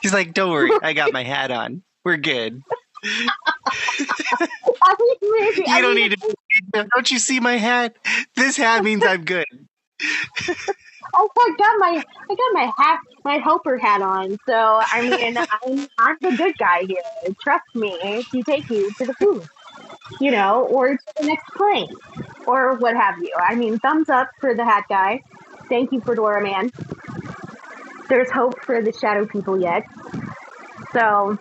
He's like, don't worry, I got my hat on. We're good. You don't need to. Don't you see my hat? This hat means I'm good. I got my helper hat on. So I mean, I'm the good guy here. Trust me, to take you to the food, or to the next plane, or what have you. I mean, thumbs up for the Hat Guy. Thank you, Fedora Man. There's hope for the shadow people yet. So,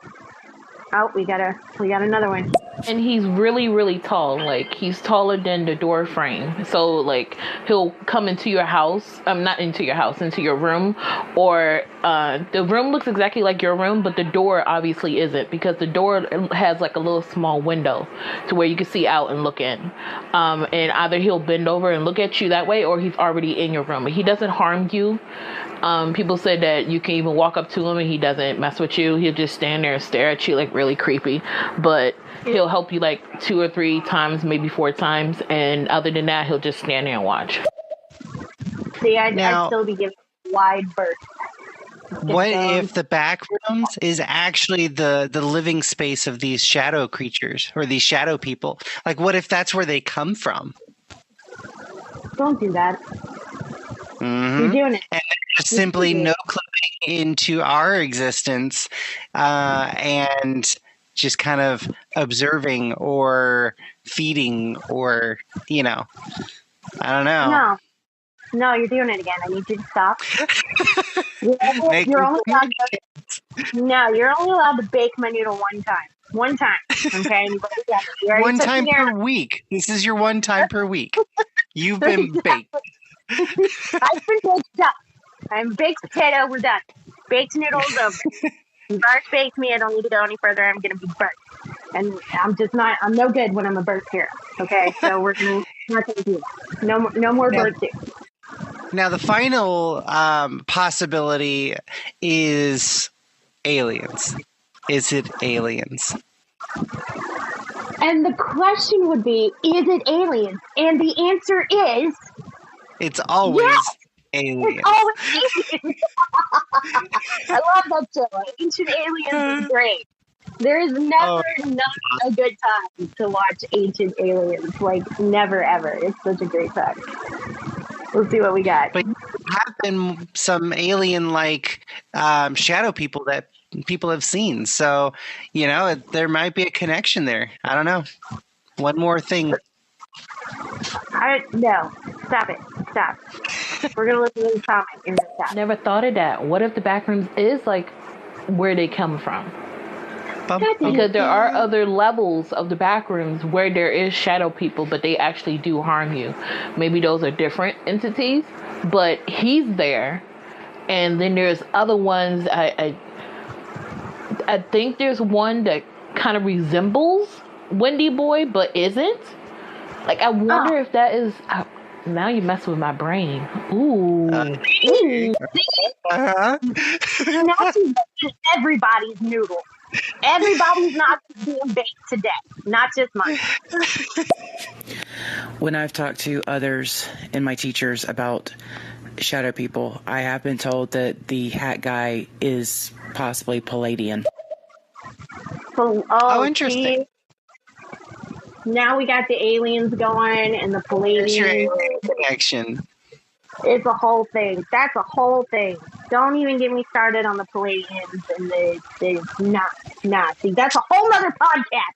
we got another one. And he's really, really tall. Like, he's taller than the door frame. So, like, he'll come into your house. Not into your house, into your room. Or the room looks exactly like your room, but the door obviously isn't, because the door has, like, a little small window to where you can see out and look in. And either he'll bend over and look at you that way, or he's already in your room. He doesn't harm you. People said that you can even walk up to him and he doesn't mess with you. He'll just stand there and stare at you, like, really creepy. But he'll help you like 2 or 3 times, maybe 4 times, and other than that, he'll just stand there and watch. See, I'd still be giving wide berth. What if the back rooms is actually the living space of these shadow creatures or these shadow people? Like, what if that's where they come from? Don't do that. Mm-hmm. You're doing it. And there's simply no cluing into our existence and just kind of observing or feeding or, I don't know. No, you're doing it again. I need you to stop. You're only allowed to bake my noodle one time. One time, okay? One time per week. This is your one time per week. You've been baked. I've been baked up. I'm baked potato. We're done. Baked noodles over. You've already baked me. I don't need to go any further. I'm going to be burnt. And I'm no good when I'm a birth hero. Okay? So we're not going to do that. No more birth here. Now, the final possibility is aliens. Is it aliens? And the question would be, is it aliens? And the answer is... It's always aliens. It's always aliens. I love that show. Ancient Aliens is great. There is never not a good time to watch Ancient Aliens. Like, never, ever. It's such a great time. Let's see what we got. But there have been some alien-like shadow people that people have seen. So, there might be a connection there. I don't know. One more thing. No. Stop it. Stop. We're going to listen to the comment and stop. Never thought of that. What if the backrooms is, like, where they come from? Because there are other levels of the backrooms where there is shadow people, but they actually do harm you. Maybe those are different entities, but he's there. And then there's other ones. I think there's one that kind of resembles Wendy Boy, but isn't. Like, I wonder if that is... now you mess with my brain. Ooh. Uh-huh. Everybody's noodle. Everybody's not being baked today. Not just mine. When I've talked to others and my teachers about shadow people, I have been told that the hat guy is possibly Palladian. Oh, interesting. See? Now we got the aliens going and the Palladians. There's your alien connection. It's a whole thing. That's a whole thing. Don't even get me started on the Palladians and the Nazis. That's a whole other podcast.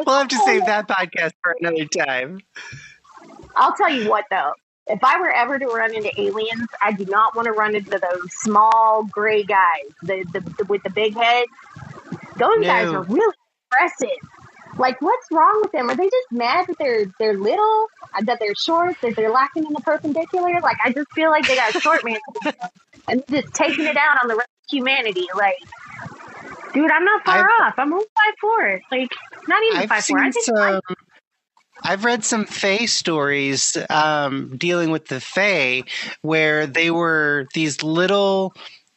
We'll have to save that podcast for another time. I'll tell you what, though. If I were ever to run into aliens, I do not want to run into those small gray guys with the big heads. Those guys are really aggressive. Like, what's wrong with them? Are they just mad that they're little, that they're short, that they're lacking in the perpendicular? Like, I just feel like they got short man and just taking it out on the rest of humanity. Like, dude, I'm not far off. I'm only 5'4". Like, not even 5'4". I've read some Fae stories dealing with the Fae where they were these little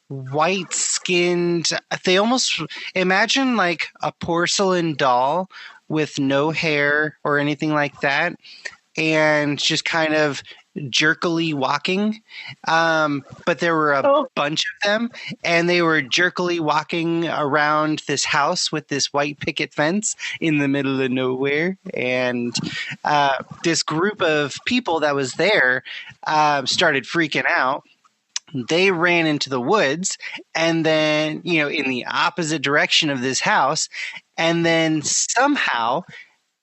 white-skinned, they almost imagine like a porcelain doll with no hair or anything like that, and just kind of jerkily walking. But there were a bunch of them, and they were jerkily walking around this house with this white picket fence in the middle of nowhere. And this group of people that was there started freaking out. They ran into the woods and then, in the opposite direction of this house, and then somehow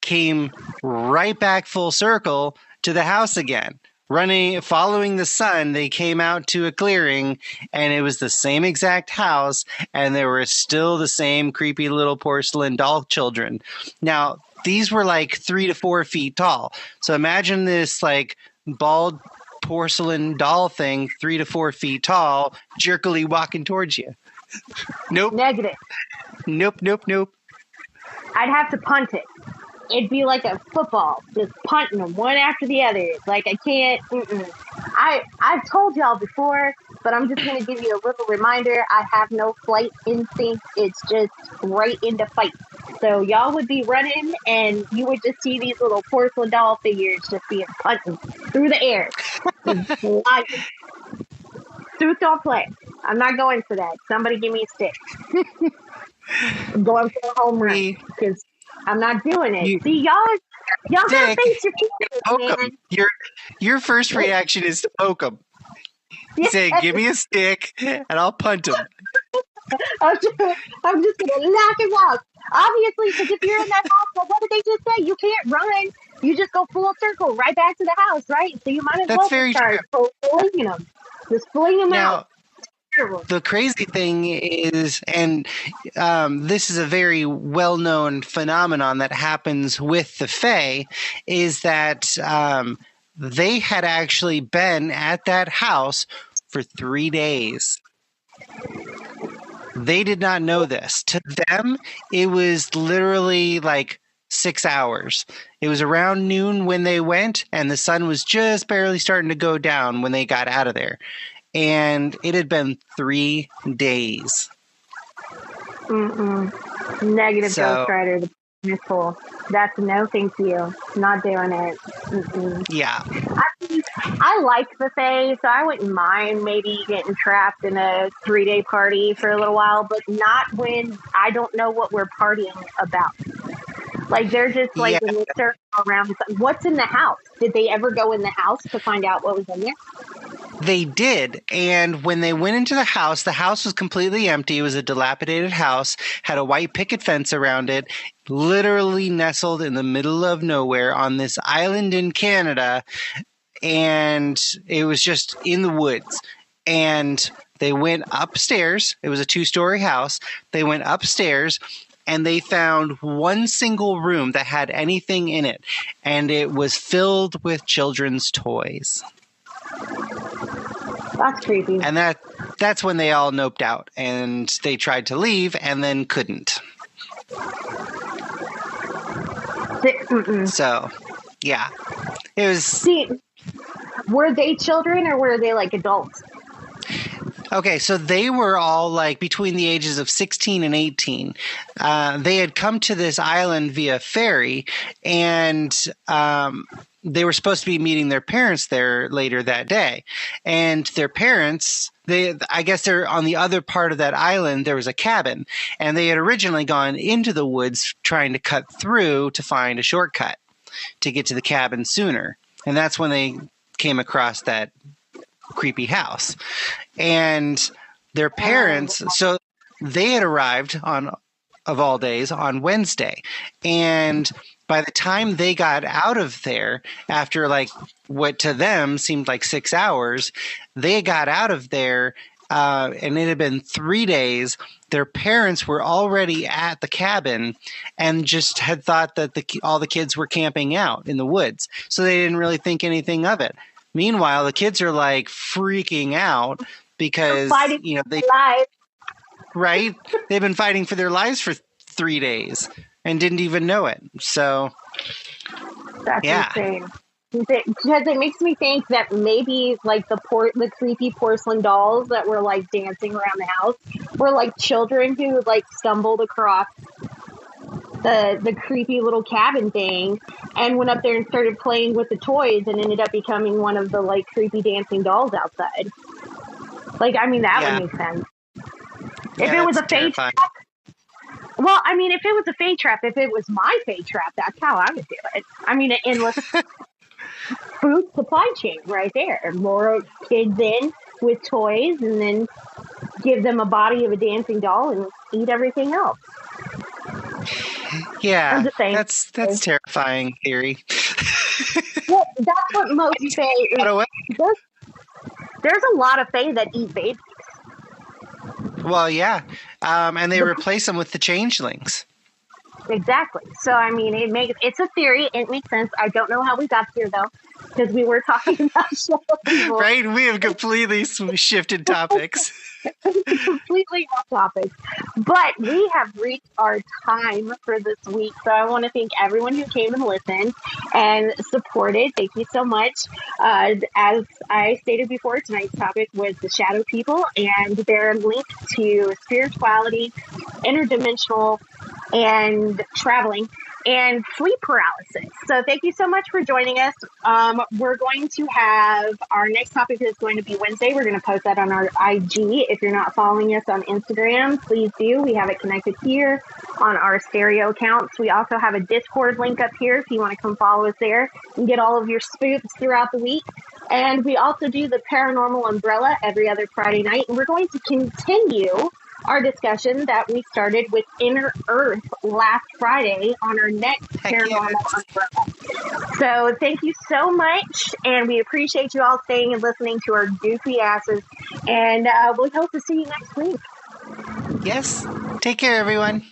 came right back full circle to the house again. following the sun, they came out to a clearing, and it was the same exact house, and there were still the same creepy little porcelain doll children. Now, these were like 3 to 4 feet tall. So imagine this like bald porcelain doll thing, 3 to 4 feet tall, jerkily walking towards you. Nope. Negative. Nope. I'd have to punt it. It'd be like a football, just punting them one after the other. Like, I can't. I've told y'all before, but I'm just going to give you a little reminder. I have no flight instinct. It's just right into fight. So y'all would be running, and you would just see these little porcelain doll figures just being punted through the air. Sooth, don't play. I'm not going for that. Somebody give me a stick. I'm going for a home run because I'm not doing it. See, y'all gotta face your feelings, man. Your first reaction is to poke him. You say, "Give me a stick, and I'll punt him." I'm just gonna knock him out. Obviously, because if you're in that house, well, what did they just say? You can't run. You just go full circle right back to the house, right? So you might as well start flinging them. Just fling them out. The crazy thing is, and this is a very well-known phenomenon that happens with the Fae, is that they had actually been at that house for 3 days. They did not know this. To them, it was literally like 6 hours. It was around noon when they went, and the sun was just barely starting to go down when they got out of there. And it had been 3 days. Negative, Ghost Rider. The is full. That's no thank you. Not doing it. Yeah. I like the Fae, so I wouldn't mind maybe getting trapped in a 3-day party for a little while, but not when I don't know what we're partying about. Like, they're just like in the circle around. What's in the house? Did they ever go in the house to find out what was in there? They did. And when they went into the house was completely empty. It was a dilapidated house, had a white picket fence around it, literally nestled in the middle of nowhere on this island in Canada. And it was just in the woods. And they went upstairs. It was a 2-story house. They went upstairs, and they found one single room that had anything in it, and it was filled with children's toys. That's creepy. And that's when they all noped out, and they tried to leave and then couldn't. So, yeah. It was... See, were they children or were they like adults? Okay, so they were all like between the ages of 16 and 18. They had come to this island via ferry, and they were supposed to be meeting their parents there later that day. And their parents, I guess they're on the other part of that island, there was a cabin. And they had originally gone into the woods trying to cut through to find a shortcut to get to the cabin sooner. And that's when they came across that creepy house. And their parents, so they had arrived on, of all days, on Wednesday. And by the time they got out of there, after like what to them seemed like 6 hours, they got out of there, and it had been 3 days. Their parents were already at the cabin and just had thought that all the kids were camping out in the woods. So they didn't really think anything of it. Meanwhile, the kids are like freaking out because, you know, right? They've been fighting for their lives for 3 days and didn't even know it. So that's insane. Because it makes me think that maybe like the creepy porcelain dolls that were like dancing around the house were like children who like stumbled across the creepy little cabin thing and went up there and started playing with the toys and ended up becoming one of the like creepy dancing dolls outside. Like, I mean, that would make sense. If it was a Fae trap. Well, I mean, if it was a Fae trap, if it was my Fae trap, that's how I would do it. I mean, an endless food supply chain right there. More kids in with toys and then give them a body of a dancing doll and eat everything else. Yeah, that's terrifying theory. Well, That's what most fae. There's a lot of fae that eat babies. Well, yeah, and they replace them with the changelings. Exactly. So I mean, it's a theory. It makes sense. I don't know how we got here though, because we were talking about shadow people. Right? We have completely shifted topics. Completely off topic. But we have reached our time for this week. So I want to thank everyone who came and listened and supported. Thank you so much. As I stated before, tonight's topic was the shadow people and their link to spirituality, interdimensional, and traveling, and sleep paralysis. So thank you so much for joining us. We're going to have our next topic is going to be Wednesday. We're going to post that on our IG. If you're not following us on Instagram, please do. We have it connected here on our stereo accounts. We also have a Discord link up here if you want to come follow us there and get all of your spooks throughout the week. And we also do the paranormal umbrella every other Friday night. And we're going to continue our discussion that we started with Inner Earth last Friday on our next paranormal umbrella. So thank you so much, and we appreciate you all staying and listening to our goofy asses, and we hope to see you next week. Yes. Take care, everyone.